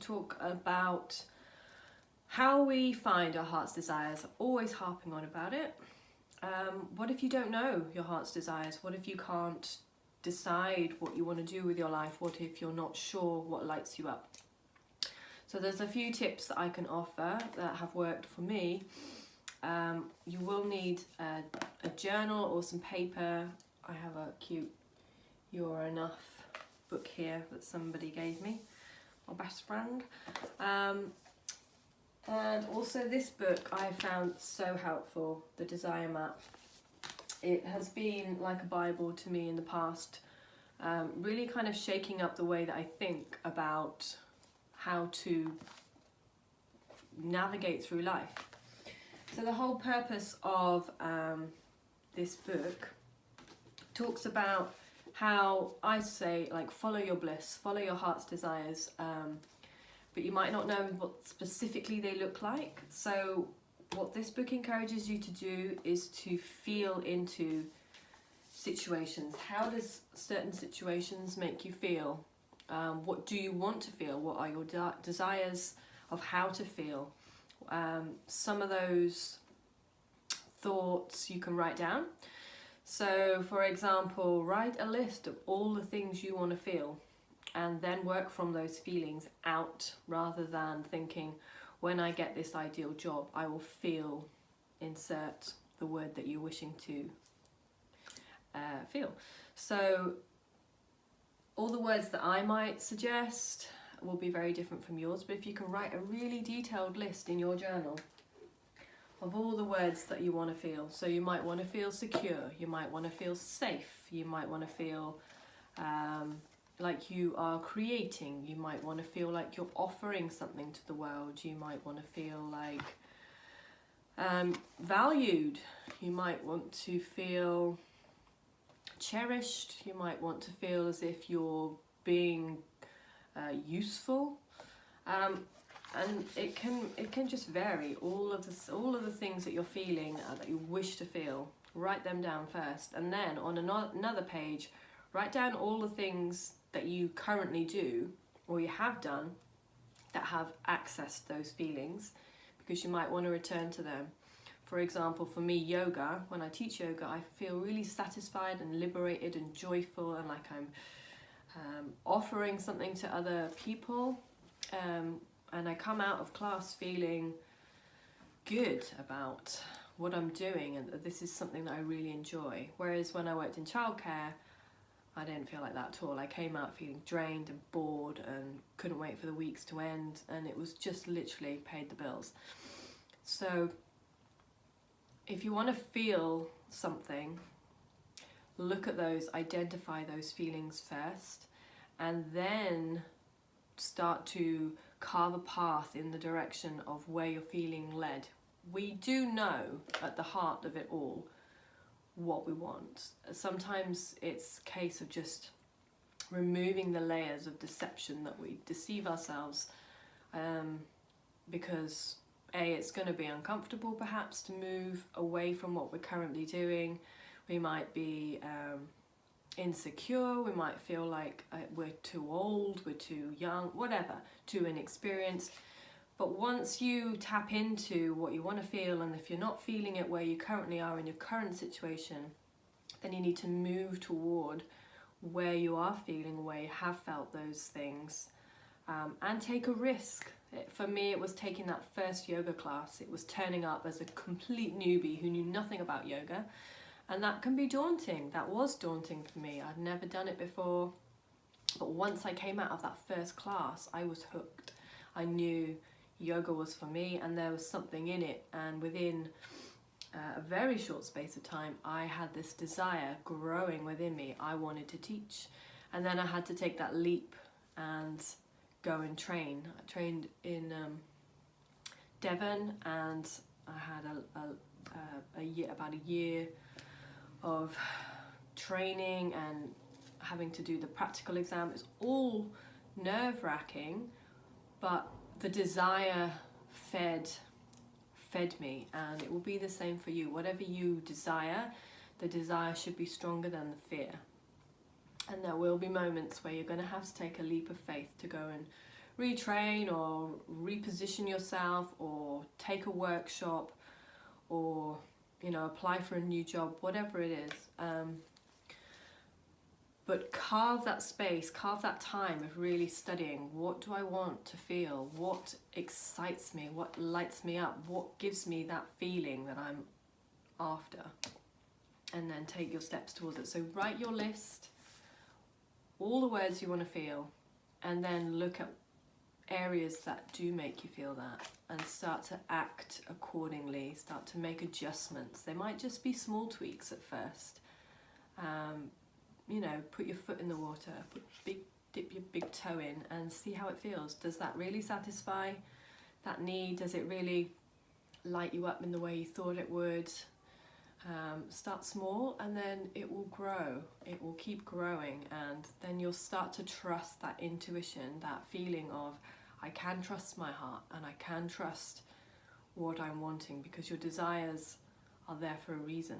talk about how we find our heart's desires, always harping on about it. What if you don't know your heart's desires? What if you can't decide what you want to do with your life? What if you're not sure what lights you up? So there's a few tips that I can offer that have worked for me. You will need a journal or some paper. I have a cute You're Enough book here that somebody gave me, my best friend. And also this book I found so helpful, The Desire Map. It has been like a Bible to me in the past, really kind of shaking up the way that I think about how to navigate through life. So the whole purpose of this book talks about how I say, like, follow your bliss, follow your heart's desires, but you might not know what specifically they look like. So what this book encourages you to do is to feel into situations. How does certain situations make you feel? What do you want to feel? What are your desires of how to feel? Some of those thoughts you can write down. So for example, write a list of all the things you want to feel and then work from those feelings out, rather than thinking, when I get this ideal job, I will feel, insert the word that you're wishing to feel. So all the words that I might suggest will be very different from yours, but if you can write a really detailed list in your journal of all the words that you want to feel. So you might want to feel secure, you might want to feel safe, you might want to feel like you are creating, you might want to feel like you're offering something to the world, you might want to feel like valued, you might want to feel cherished, you might want to feel as if you're being useful, and it can just vary. All of the things that you're feeling that you wish to feel, write them down first, and then on another page write down all the things that you currently do or you have done that have accessed those feelings, because you might want to return to them. For example, for me, yoga, when I teach yoga, I feel really satisfied and liberated and joyful, and like I'm offering something to other people, and I come out of class feeling good about what I'm doing, and this is something that I really enjoy. Whereas when I worked in childcare, I didn't feel like that at all. I came out feeling drained and bored and couldn't wait for the weeks to end, and it was just literally paid the bills. So if you want to feel something, look at those, identify those feelings first, and then start to carve a path in the direction of where you're feeling led. We do know at the heart of it all what we want. Sometimes it's a case of just removing the layers of deception that we deceive ourselves, because it's going to be uncomfortable perhaps to move away from what we're currently doing. We might be insecure, we might feel like we're too old, we're too young, whatever, too inexperienced. But once you tap into what you want to feel, and if you're not feeling it where you currently are in your current situation, then you need to move toward where you are feeling, where you have felt those things, and take a risk. For me, it was taking that first yoga class. It was turning up as a complete newbie who knew nothing about yoga, and that can be daunting. That was daunting for me. I'd never done it before, but once I came out of that first class, I was hooked. I knew yoga was for me, and there was something in it, and within a very short space of time I had this desire growing within me. I wanted to teach, and then I had to take that leap and go and train. I trained in Devon, and I had about a year of training and having to do the practical exam. It's all nerve-wracking, but the desire fed me, and it will be the same for you. Whatever you desire, the desire should be stronger than the fear. And there will be moments where you're going to have to take a leap of faith to go and retrain or reposition yourself, or take a workshop, or apply for a new job, whatever it is. But carve that space, carve that time of really studying. What do I want to feel? What excites me? What lights me up? What gives me that feeling that I'm after? And then take your steps towards it. So write your list, all the words you want to feel, and then look at areas that do make you feel that, and start to act accordingly, start to make adjustments. They might just be small tweaks at first. Put your foot in the water, dip your big toe in and see how it feels. Does that really satisfy that need? Does it really light you up in the way you thought it would? Start small, and then it will grow. It will keep growing, and then you'll start to trust that intuition, that feeling of, I can trust my heart and I can trust what I'm wanting, because your desires are there for a reason.